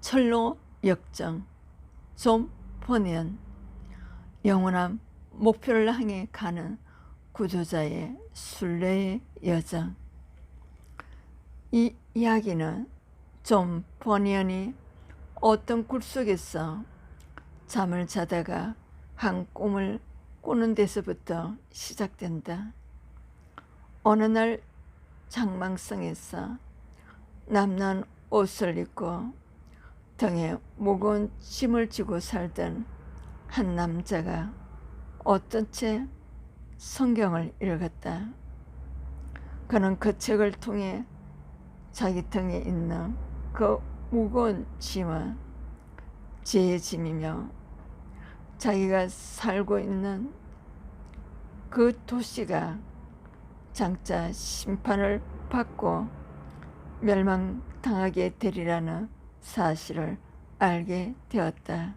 철로 역정, 존 버니언. 영원한 목표를 향해 가는 구조자의 순례의 여정. 이 이야기는 존 버니언이 어떤 굴 속에서 잠을 자다가 한 꿈을 꾸는 데서부터 시작된다. 어느 날 장망성에서 남는 옷을 입고 등에 무거운 짐을 지고 살던 한 남자가 어떤 채 성경을 읽었다. 그는 그 책을 통해 자기 등에 있는 그 무거운 짐은 죄의 짐이며 자기가 살고 있는 그 도시가 장차 심판을 받고 멸망당하게 되리라는 사실을 알게 되었다.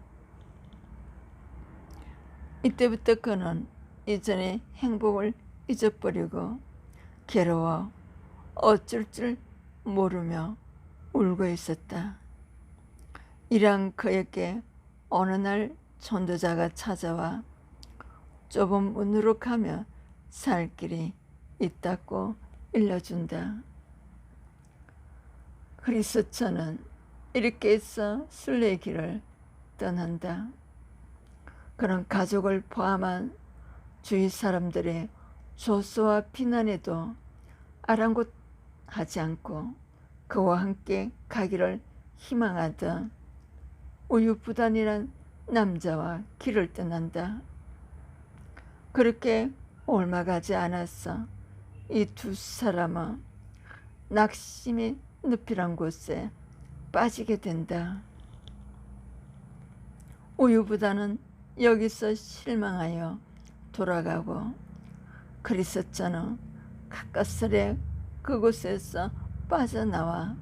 이때부터 그는 이전의 행복을 잊어버리고 괴로워 어쩔 줄 모르며 울고 있었다. 이러한 그에게 어느 날 전도자가 찾아와 좁은 문으로 가며 살 길이 있다고 일러준다. 그리스도는 이렇게 해서 순례의 길을 떠난다. 그는 가족을 포함한 주위 사람들의 조소와 비난에도 아랑곳하지 않고 그와 함께 가기를 희망하던 우유부단이란 남자와 길을 떠난다. 그렇게 얼마 가지 않았어 이 두 사람은 낙심의 늪이란 곳에 빠지게 된다. 우유부단은 여기서 실망하여 돌아가고 그리스도는 가까스레 그곳에서 빠져나와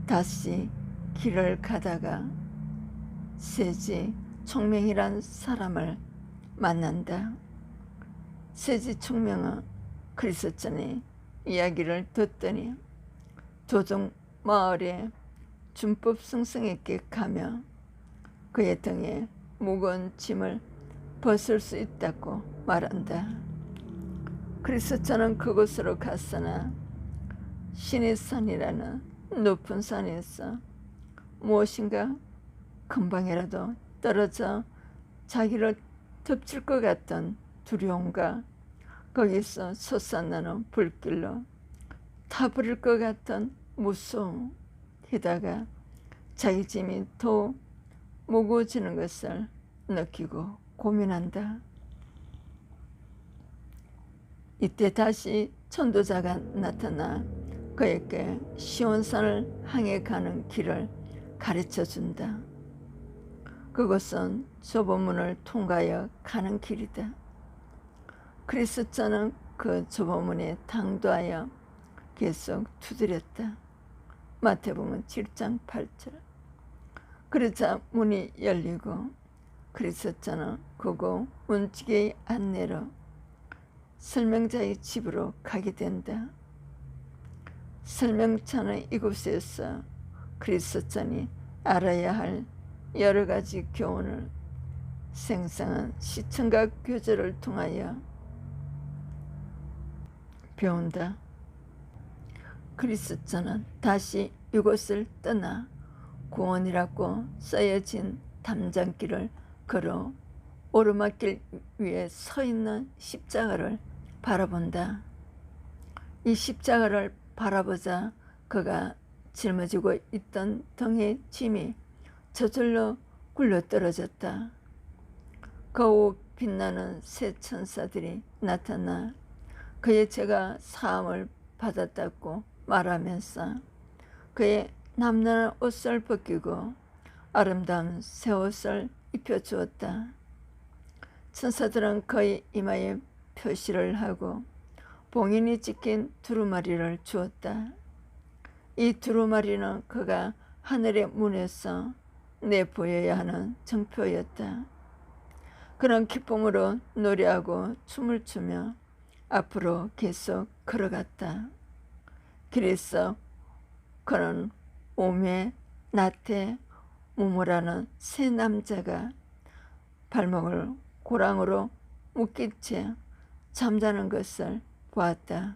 다시 길을 가다가 세지 총명이란 사람을 만난다. 세지 총명은 그리스도의 이야기를 듣더니 도중 마을에 준법승성에게 가며 그의 등에 무거운 짐을 벗을 수 있다고 말한다. 그리스도는 그곳으로 갔으나 신의 산이라는 높은 산에서 무엇인가 금방이라도 떨어져 자기를 덮칠 것 같던 두려움과 거기서 솟아나는 불길로 타버릴 것 같은 무서움, 게다가 자기 짐이 더 무거워지는 것을 느끼고 고민한다. 이때 다시 전도자가 나타나 그에게 시온산을 향해 가는 길을 가르쳐준다. 그것은 좁은 문을 통과하여 가는 길이다. 그리스도는 그 좁은 문에 당도하여 계속 두드렸다. 마태복음 7장 8절. 그러자 문이 열리고 그리스도는 그곳 문지기의 안내로 설명자의 집으로 가게 된다. 설명자는 이곳에서 그리스도는 알아야 할 여러 가지 교훈을 생생한 시청과 교제를 통하여 배운다. 그리스도는 다시 이곳을 떠나 구원이라고 써여진 담장길을 걸어 오르막길 위에 서 있는 십자가를 바라본다. 이 십자가를 바라보자 그가 짊어지고 있던 등의 짐이 저절로 굴러떨어졌다. 그 후 빛나는 새 천사들이 나타나 그의 죄가 사함을 받았다고 말하면서 그의 남나는 옷을 벗기고 아름다운 새 옷을 입혀주었다. 천사들은 그의 이마에 표시를 하고 봉인이 찍힌 두루마리를 주었다. 이 두루마리는 그가 하늘의 문에서 내보여야 하는 정표였다. 그런 기쁨으로 노래하고 춤을 추며 앞으로 계속 걸어갔다. 길에서 그는 오매 나태 무모라는 세 남자가 발목을 고랑으로 묶인 채 잠자는 것을 보았다.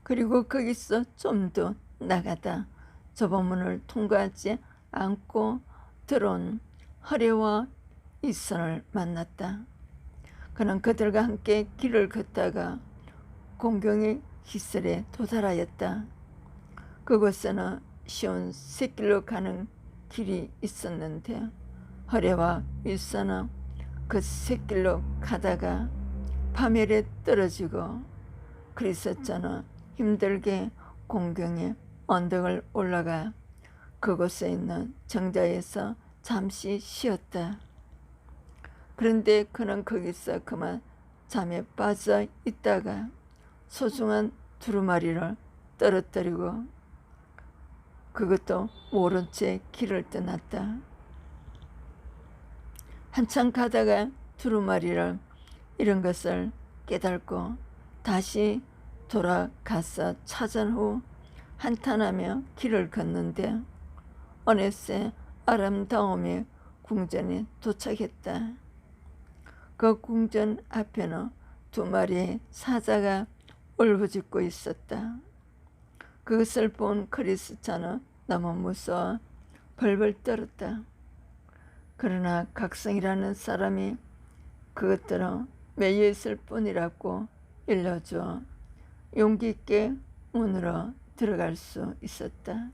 그리고 거기서 좀 더 나가다 좁은 문을 통과하지 않고 들어온 허리와 이선을 만났다. 그는 그들과 함께 길을 걷다가 공경의 기슬에 도달하였다. 그곳에는 쉬운 샛길로 가는 길이 있었는데 허리와 윗선은 그 샛길로 가다가 파멸에 떨어지고 그리스도는 힘들게 공경의 언덕을 올라가 그곳에 있는 정자에서 잠시 쉬었다. 그런데 그는 거기서 그만 잠에 빠져 있다가 소중한 두루마리를 떨어뜨리고 그것도 모른 채 길을 떠났다. 한참 가다가 두루마리를 잃은 것을 깨닫고 다시 돌아가서 찾은 후 한탄하며 길을 걷는데 어느새 아름다움의 궁전에 도착했다. 그 궁전 앞에는 2마리의 사자가 울부짖고 있었다. 그것을 본 크리스찬은 너무 무서워 벌벌 떨었다. 그러나 각성이라는 사람이 그것들은 매여 있을 뿐이라고 일러주어 용기 있게 문으로 들어갈 수 있었다.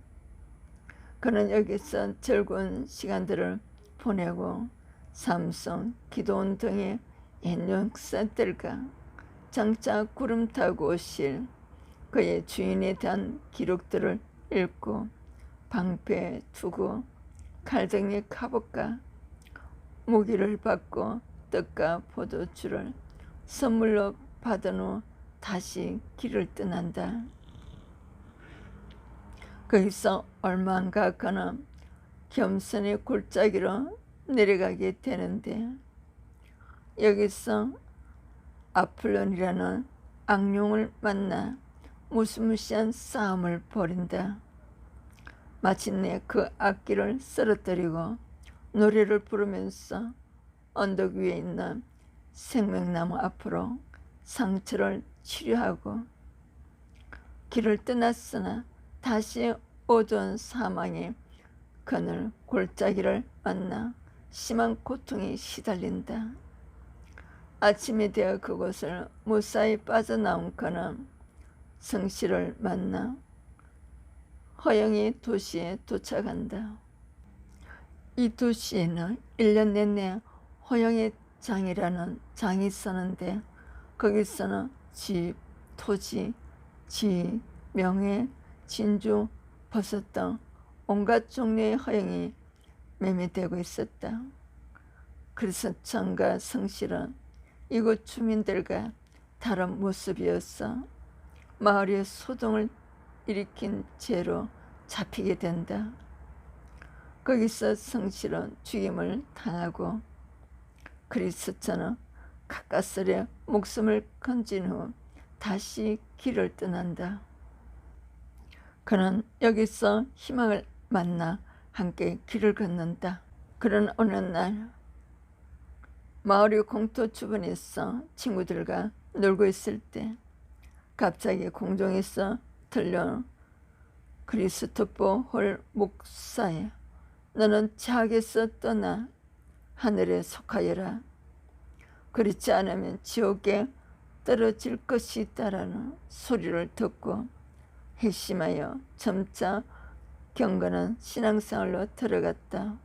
그는 여기서 즐거운 시간들을 보내고 삼성, 기도원 등의 옛 역사들과 장차 구름 타고 오실 그의 주인에 대한 기록들을 읽고 방패, 투구, 칼 등의 갑옷과 무기를 받고 떡과 포도주를 선물로 받은 후 다시 길을 떠난다. 거기서 얼마 안 가 그는 겸손의 골짜기로 내려가게 되는데 여기서 아폴론이라는 악룡을 만나 무시무시한 싸움을 벌인다. 마침내 그 악기를 쓰러뜨리고 노래를 부르면서 언덕 위에 있는 생명나무 앞으로 상처를 치료하고 길을 떠났으나 다시 오던 사망이 그늘 골짜기를 만나 심한 고통에 시달린다. 아침이 되어 그곳을 무사히 빠져나온 그는 성씨를 만나 허영의 도시에 도착한다. 이 도시에는 1년 내내 허영의 장이라는 장이 있었는데 거기서는 집, 토지, 지, 명예, 진주, 버섯 등 온갖 종류의 허영이 매매되고 있었다. 그래서 장과 성실은 이곳 주민들과 다른 모습이어서 마을의 소동을 일으킨 죄로 잡히게 된다. 거기서 성실은 죽임을 당하고 그리스도는 가까스레 목숨을 건진 후 다시 길을 떠난다. 그는 여기서 희망을 만나 함께 길을 걷는다. 그런 어느 날 마을의 공터 주변에서 친구들과 놀고 있을 때 갑자기 공중에서 들려온 크리스토퍼 홀 목사의 너는 지옥에서 떠나 하늘에 속하여라. 그렇지 않으면 지옥에 떨어질 것이 있다라는 소리를 듣고 회심하여 점차 경건한 신앙생활로 들어갔다.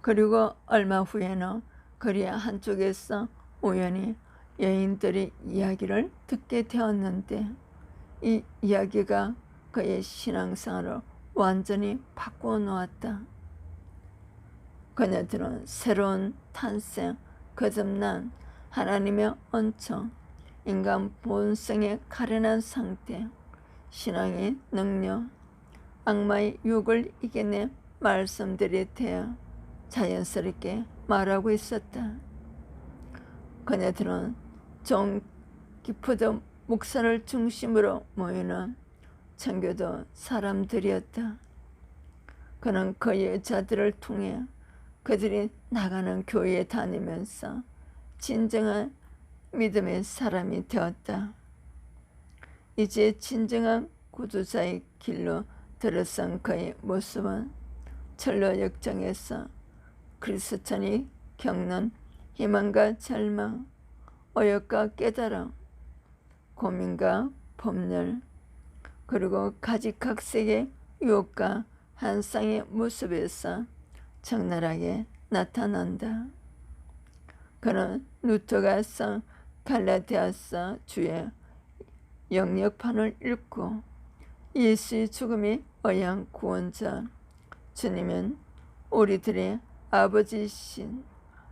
그리고 얼마 후에는 거리 한쪽에서 우연히 여인들의 이야기를 듣게 되었는데 이 이야기가 그의 신앙생활을 완전히 바꾸어 놓았다. 그녀들은 새로운 탄생, 거듭난 하나님의恩宠, 인간 본성의 가련한 상태, 신앙의 능력, 악마의 유혹을 이겨낸 말씀들에 대해 자연스럽게 말하고 있었다. 그녀들은 존 기프드 목사를 중심으로 모이는 청교도 사람들이었다. 그는 그 여자들을 통해 그들이 나가는 교회에 다니면서 진정한 믿음의 사람이 되었다. 이제 진정한 구두자의 길로 들어선 그의 모습은 철로 역정에서 그리스천이 겪는 희망과 절망, 어역과 깨달음, 고민과 법률, 그리고 가지각색의 유혹과 한쌍의 모습에서 적나라하게 나타난다. 그는 루터가 써 갈라디아서 주의 영역판을 읽고 예수의 죽음이 어양 구원자, 주님은 우리들의 아버지이신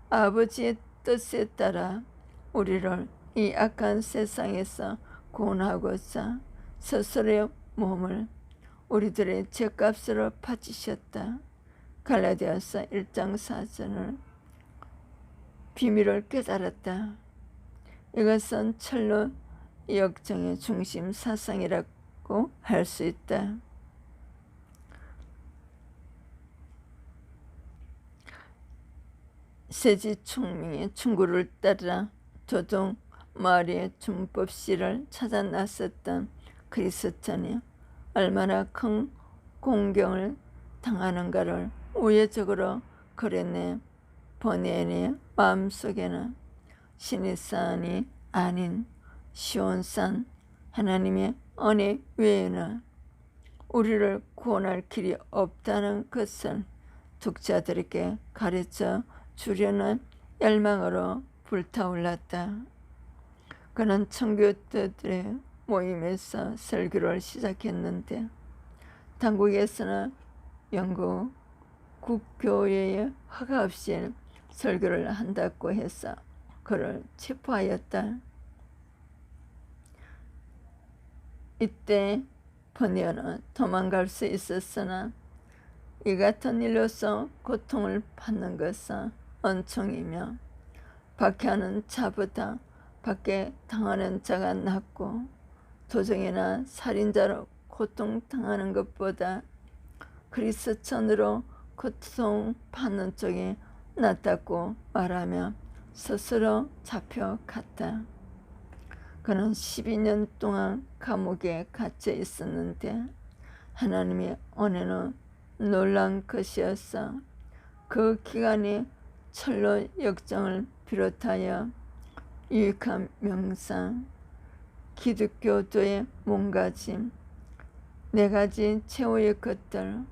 아버지의 뜻에 따라 우리를 이 악한 세상에서 구원하고자 스스로의 몸을 우리들의 죄값으로 바치셨다. 갈라디아서 1장 4절을 비밀을 깨달았다. 이것은 철로 역정의 중심 사상이라고 할 수 있다. 세지총명의 충고를 따라 도동 마을의 준법씨를 찾아 나섰던 그리스천이 얼마나 큰 공경을 당하는가를 우회적으로 그려내 버니엔의 마음속에는 신의산이 아닌 시온산 하나님의 은혜 외에는 우리를 구원할 길이 없다는 것을 독자들에게 가르쳐 주려는 열망으로 불타올랐다. 그는 청교도들의 모임에서 설교를 시작했는데 당국에서는 영국 국교회에 허가 없이 설교를 한다고 해서 그를 체포하였다. 이때 버니어는 도망갈 수 있었으나 이 같은 일로서 고통을 받는 것은 은총이며 박해하는 자보다 박해 당하는 자가 낫고 도적이나 살인자로 고통당하는 것보다 그리스천으로 고통받는 쪽이 낫다고 말하며 스스로 잡혀갔다. 그는 12년 동안 감옥에 갇혀 있었는데 하나님의 은혜는 놀란 것이었어. 그 기간이 철로 역정을 비롯하여 유익한 명상, 기독교도의 몸가짐, 4가지 최후의 것들,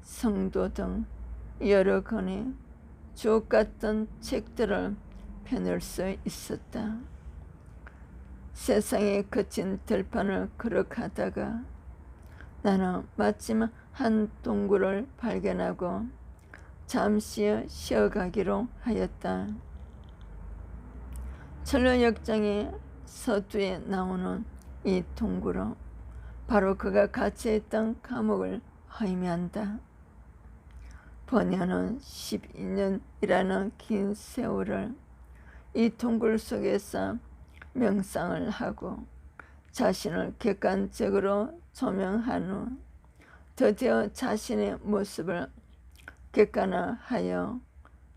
성도 등 여러 권의 주옥같은 책들을 펴낼 수 있었다. 세상에 거친 들판을 걸어가다가 나는 마침 한 동굴을 발견하고 잠시 쉬어가기로 하였다. 철로역정의 서두에 나오는 이 동굴은 바로 그가 갇혀있던 감옥을 의미한다. 버니어는 12년이라는 긴 세월을 이 동굴 속에서 명상을 하고 자신을 객관적으로 조명한 후 드디어 자신의 모습을 객관화하여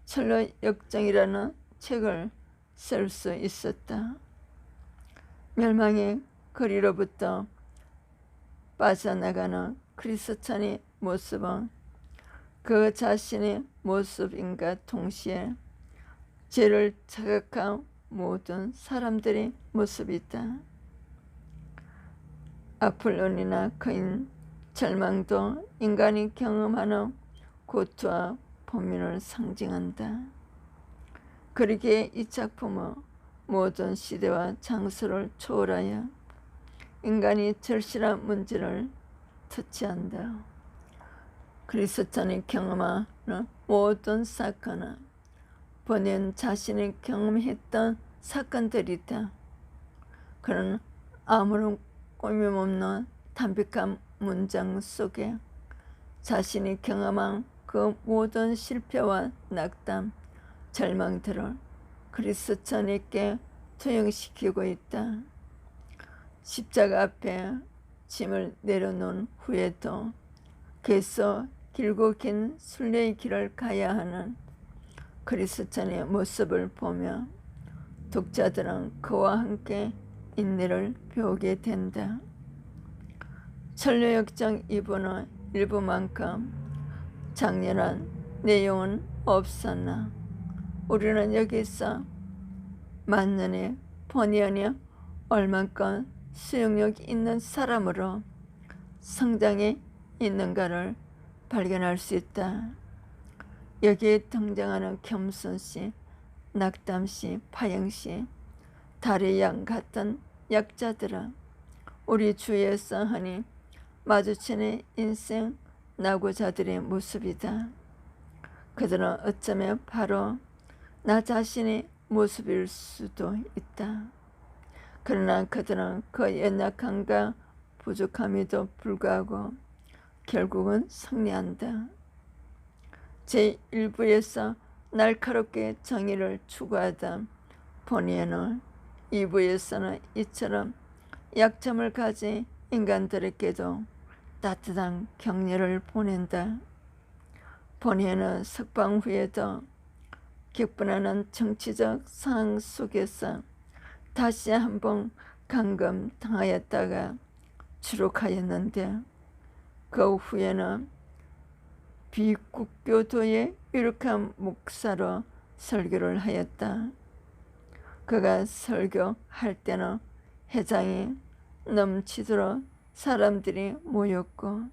철로역정이라는 책을 쓸 수 있었다. 멸망의 거리로부터 빠져나가는 그리스천의 모습은 그 자신의 모습인가 동시에 죄를 자각한 모든 사람들의 모습이다. 아폴론이나 그인 절망도 인간이 경험하는 고통과 범인을 상징한다. 그러기에 이 작품은 모든 시대와 장소를 초월하여 인간이 절실한 문제를 터치한다. 그리스천이 경험하는 모든 사건은 본인 자신이 경험했던 사건들이다. 그는 아무런 꾸밈없는 담백한 문장 속에 자신이 경험한 그 모든 실패와 낙담, 절망들을 그리스천에게 투영시키고 있다. 십자가 앞에 짐을 내려놓은 후에도 계속 길고 긴 순례의 길을 가야 하는 크리스찬의 모습을 보며 독자들은 그와 함께 인내를 배우게 된다. 천녀역정 2부는 일부만큼 장렬한 내용은 없었나 우리는 여기서 만년의 본의원이 얼만큼 수용력 있는 사람으로 성장해 있는가를 발견할 수 있다. 여기에 등장하는 겸손씨, 낙담씨, 파형씨, 달의 양 같은 약자들은 우리 주위에서 흔히 마주치는 인생 낙오자들의 모습이다. 그들은 어쩌면 바로 나 자신의 모습일 수도 있다. 그러나 그들은 그 연약함과 부족함에도 불구하고 결국은 승리한다. 제1부에서 날카롭게 정의를 추구하던 본의는 2부에서는 이처럼 약점을 가진 인간들에게도 따뜻한 격려를 보낸다. 본의는 석방 후에도 격분하는 정치적 상황 속에서 다시 한번 감금당하였다가 추록하였는데 그 후에는 비국교도의 유력한 목사로 설교를 하였다. 그가 설교할 때는 회장이 넘치도록 사람들이 모였고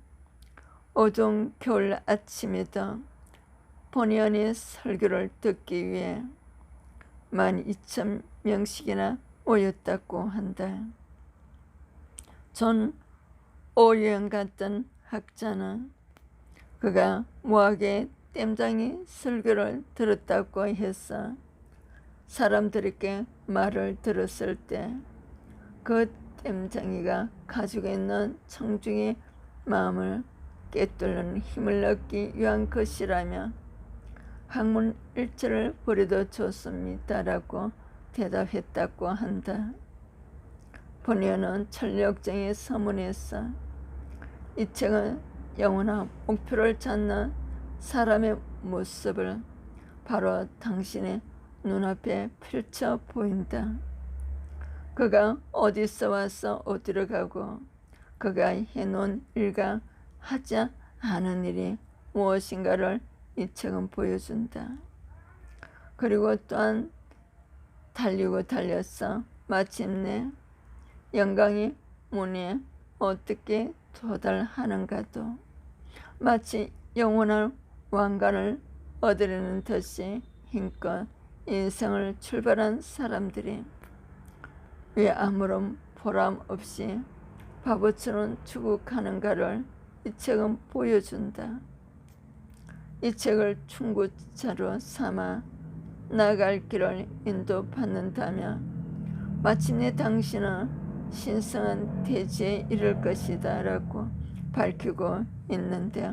어두운 겨울 아침에도 본의원의 설교를 듣기 위해 12,000명씩이나 모였다고 한다. 존 오리언 같은 학자는 그가 모하게 땜장이 설교를 들었다고 해서 사람들에게 말을 들었을 때 그 땜장이가 가지고 있는 청중의 마음을 꿰뚫는 힘을 얻기 위한 것이라며 학문 일체를 버려도 좋습니다라고 대답했다고 한다. 본의는 천녀역정의 서문에서 이 책은 영원한 목표를 찾는 사람의 모습을 바로 당신의 눈앞에 펼쳐 보인다. 그가 어디서 와서 어디로 가고 그가 해놓은 일과 하지 않은 일이 무엇인가를 이 책은 보여준다. 그리고 또한 달리고 달려서 마침내 영광의 문에 어떻게 도달하는가도 마치 영원한 왕관을 얻으려는 듯이 힘껏 인생을 출발한 사람들이 왜 아무런 보람 없이 바보처럼 추구하는가를 이 책은 보여준다. 이 책을 충고자로 삼아 나아갈 길을 인도받는다면 마침내 당신은 신성한 대지에 이를 것이다 라고 밝히고 있는데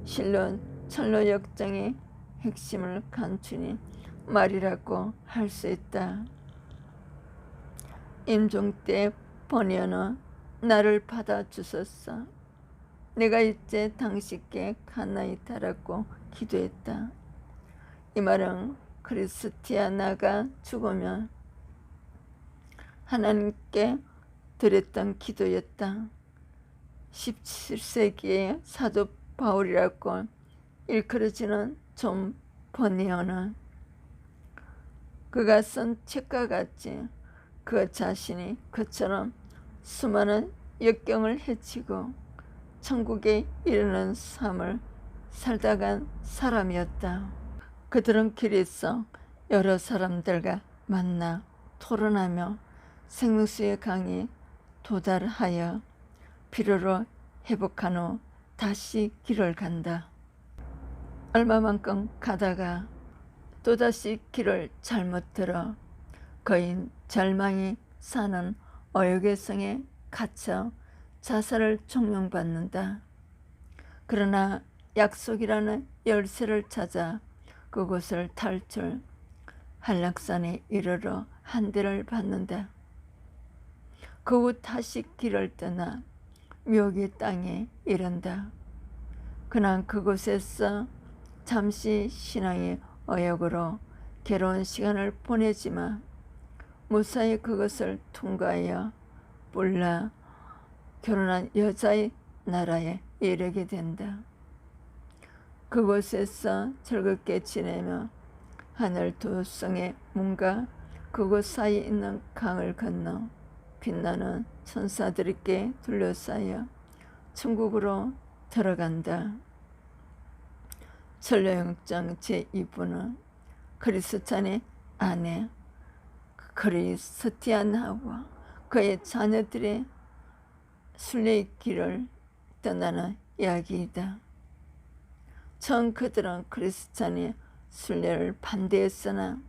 실로 천녀역정의 핵심을 감추니 말이라고 할 수 있다. 임종 때 본의는 나를 받아주소서. 내가 이제 당신께 가나이다라고 기도했다. 이 말은 크리스티아나가 죽으면 하나님께 드렸던 기도였다. 17세기의 사도 바울이라고 일컬어지는 존 버니어는 그가 쓴 책과 같이 그 자신이 그처럼 수많은 역경을 헤치고 천국에 이르는 삶을 살다 간 사람이었다. 그들은 길에서 여러 사람들과 만나 토론하며 생명수의 강에 도달하여 피로로 회복한 후 다시 길을 간다. 얼마만큼 가다가 또다시 길을 잘못 들어 거인 절망이 사는 어욕의 성에 갇혀 자살을 종용받는다. 그러나 약속이라는 열쇠를 찾아 그곳을 탈출, 한락산에 이르러 한 대를 받는다. 그 후 다시 길을 떠나 묘기 땅에 이른다. 그는 그곳에서 잠시 신앙의 어역으로 괴로운 시간을 보내지만 무사히 그것을 통과하여 뿔라 결혼한 여자의 나라에 이르게 된다. 그곳에서 즐겁게 지내며 하늘 두 쌍의 문과 그곳 사이에 있는 강을 건너 빛나는 천사들에게 둘러싸여 천국으로 들어간다. 전도여행장 제2부는 그리스찬의 아내 크리스티아나와 그의 자녀들의 순례의 길을 떠나는 이야기이다. 처음 그들은 크리스찬의 순례를 반대했으나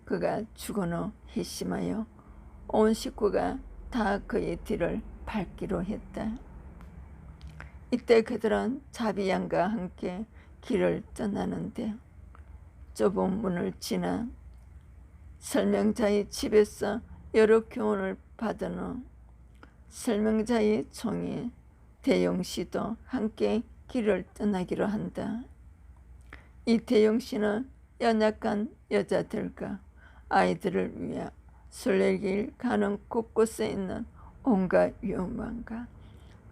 그가 죽은 후 회심하여 온 식구가 다 그의 뒤를 밟기로 했다. 이때 그들은 자비양과 함께 길을 떠나는데 좁은 문을 지나 설명자의 집에서 여러 교훈을 받은 후 설명자의 종이 대용씨도 함께 길을 떠나기로 한다. 이 대용씨는 연약한 여자들과 아이들을 위해 순례길 가는 곳곳에 있는 온갖 위험과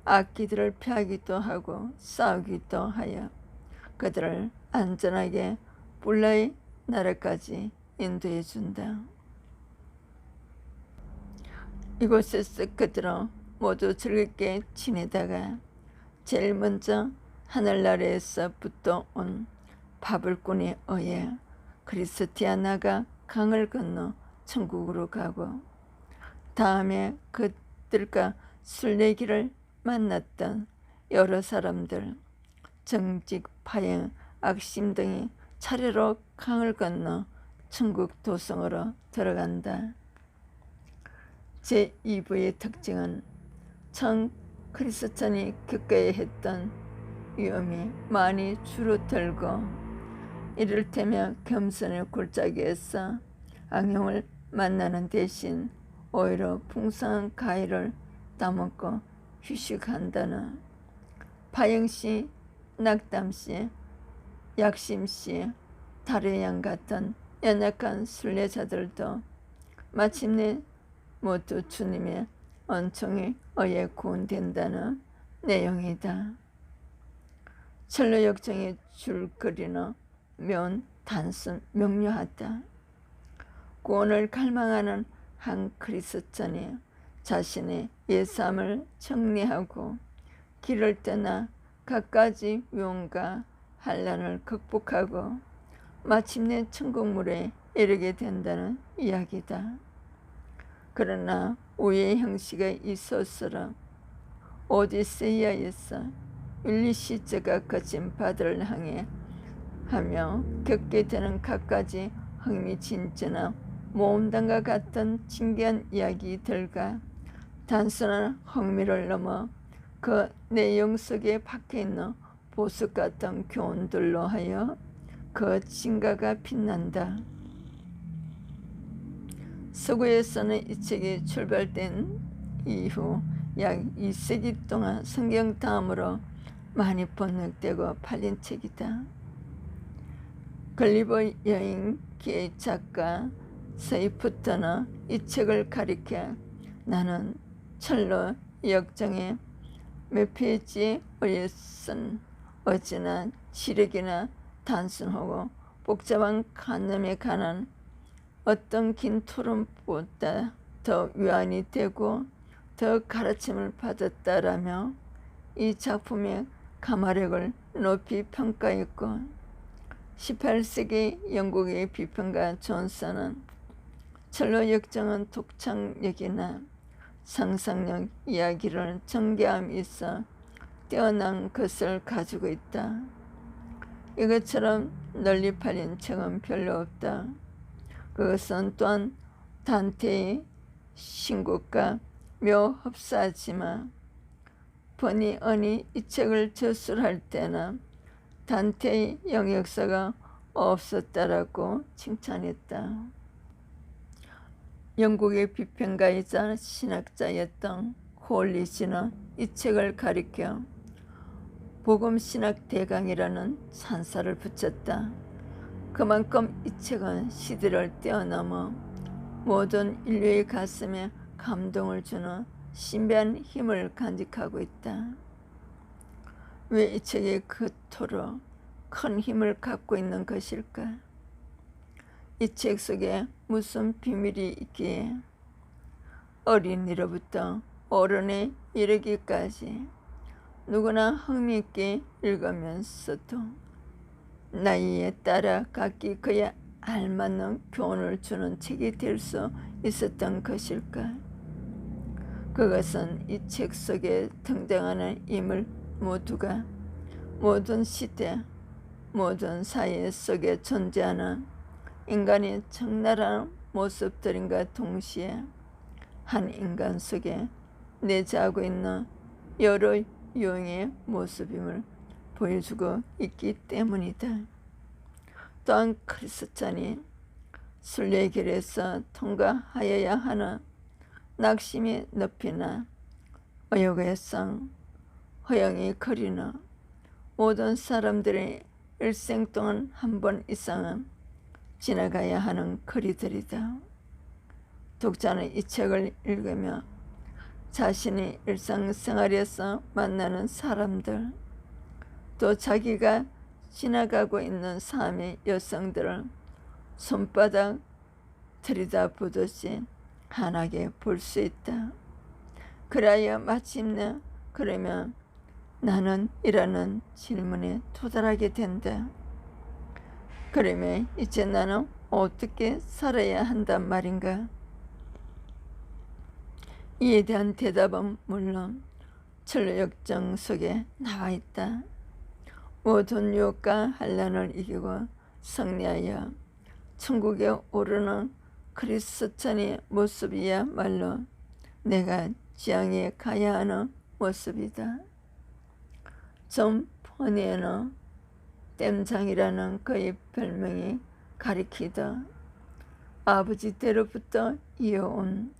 악기들을 피하기도 하고 싸우기도 하여 그들을 안전하게 뿔라의 나라까지 인도해 준다. 이곳에서 그들은 모두 즐겁게 지내다가 제일 먼저 하늘나라에서부터 온 바불꾼에 의해 크리스티아나가 강을 건너 천국으로 가고 다음에 그들과 순례길을 만났던 여러 사람들, 정직, 파행, 악심 등이 차례로 강을 건너 천국 도성으로 들어간다. 제2부의 특징은 처음 크리스찬이 겪어야 했던 위험이 많이 줄어들고 이를테면 겸손의 골짜기에서 악령을 만나는 대신 오히려 풍성한 가위를 따먹고 휴식한다는 파행시, 낙담시, 약심시, 달의 양 같은 연약한 순례자들도 마침내 모두 주님의 은총에 의해 구원된다는 내용이다. 철로 역정의 줄거리는 면, 단순, 명료하다. 구원을 갈망하는 한 그리스찬이 자신의 옛삶을 정리하고 길을 떠나 갖가지 위험과 환난을 극복하고 마침내 천국물에 이르게 된다는 이야기다. 그러나 우의 형식의 이 소설은 오디세이아에서 율리시스가 거친 바다를 향해 하며 겪게 되는 갖가지 흥미진진한 모험담과 같은 신기한 이야기들과 단순한 흥미를 넘어 그 내용 속에 박혀있는 보석 같은 교훈들로 하여 그 진가가 빛난다. 서구에서는 이 책이 출발된 이후 약 2세기 동안 성경 다음으로 많이 번역되고 팔린 책이다. 글리버 여행기의 작가 세이프터는 이 책을 가리켜 나는 철로 역정의 몇 페이지에 의해선 어찌나 지력이나 단순하고 복잡한 관념에 관한 어떤 긴 토론보다 더 위안이 되고 더 가르침을 받았다라며 이 작품의 가마력을 높이 평가했고 18세기 영국의 비평가 존슨은 철로 역정은 독창력이나 상상력 이야기를 전개함이 있어 뛰어난 것을 가지고 있다. 이것처럼 널리 팔린 책은 별로 없다. 그것은 또한 단테의 신곡과 묘 흡사하지만 버니 언이 이 책을 저술할 때는 단테의 영역사가 없었다라고 칭찬했다. 영국의 비평가이자 신학자였던 홀리지는 이 책을 가리켜 복음신학 대강이라는 찬사를 붙였다. 그만큼 이 책은 시대를 뛰어넘어 모든 인류의 가슴에 감동을 주는 신비한 힘을 간직하고 있다. 왜 이 책이 그토록 큰 힘을 갖고 있는 것일까? 이 책 속에 무슨 비밀이 있기에 어린이로부터 어른에 이르기까지 누구나 흥미있게 읽으면서도 나이에 따라 각기 그에 알맞는 교훈을 주는 책이 될 수 있었던 것일까? 그것은 이 책 속에 등장하는 인물 모두가 모든 시대, 모든 사회 속에 존재하는 인간의 적나라한 모습들인가 동시에 한 인간 속에 내재하고 있는 여러 유형의 모습임을 보여주고 있기 때문이다. 또한 크리스찬이 순례의 길에서 통과하여야 하는 낙심의 높이나 의욕의 성, 허영의 거리는 모든 사람들의 일생 동안 한 번 이상은 지나가야 하는 거리들이다. 독자는 이 책을 읽으며 자신이 일상생활에서 만나는 사람들, 또 자기가 지나가고 있는 삶의 여성들을 손바닥 들여다보듯이 환하게 볼 수 있다. 그래야 마침내 그러면 나는 이라는 질문에 도달하게 된다. 그러면 이제 나는 어떻게 살아야 한단 말인가? 이에 대한 대답은 물론 천로역정 속에 나와 있다. 모든 유혹과 환난을 이기고 승리하여 천국에 오르는 그리스천의 모습이야말로 내가 지향해 가야 하는 모습이다. 존 포니에는 땜장이라는 그의 별명이 가리키다 아버지 때로부터 이어온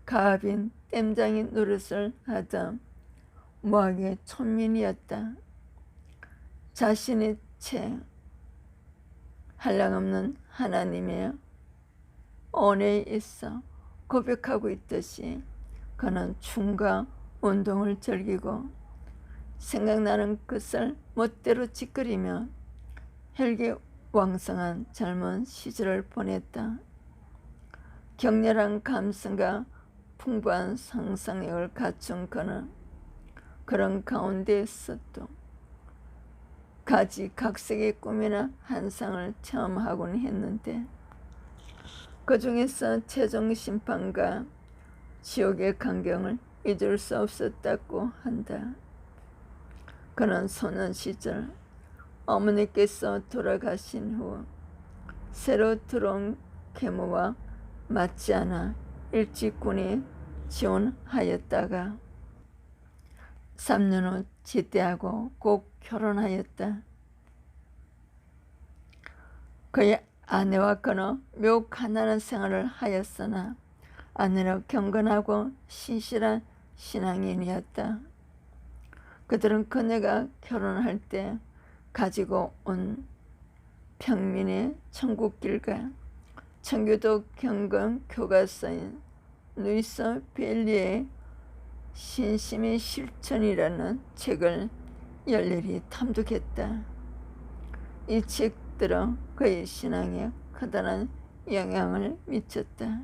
가압인 땜장이 노릇을 하던 무학의 촌민이었다. 자신의 채 한량없는 하나님의 은혜에 있어 고백하고 있듯이 그는 춤과 운동을 즐기고 생각나는 것을 멋대로 짓거리며 혈기왕성한 젊은 시절을 보냈다. 격렬한 감성과 풍부한 상상력을 갖춘 그는 그런 가운데에서도 가지각색의 꿈이나 환상을 체험하곤 했는데 그 중에서 최종 심판과 지옥의 광경을 잊을 수 없었다고 한다. 그는 소년 시절 어머니께서 돌아가신 후 새로 들어온 계모와 맞지 않아 일찍 군에 지원하였다가 3년 후 제대하고 꼭 결혼하였다. 그의 아내와 그는 매우 가난한 생활을 하였으나 아내는 경건하고 신실한 신앙인이었다. 그들은 그녀가 결혼할 때 가지고 온 평민의 천국길과 청교도 경건 교과서인 루이스 벨리의 신심의 실천이라는 책을 열렬히 탐독했다. 이 책들은 그의 신앙에 커다란 영향을 미쳤다.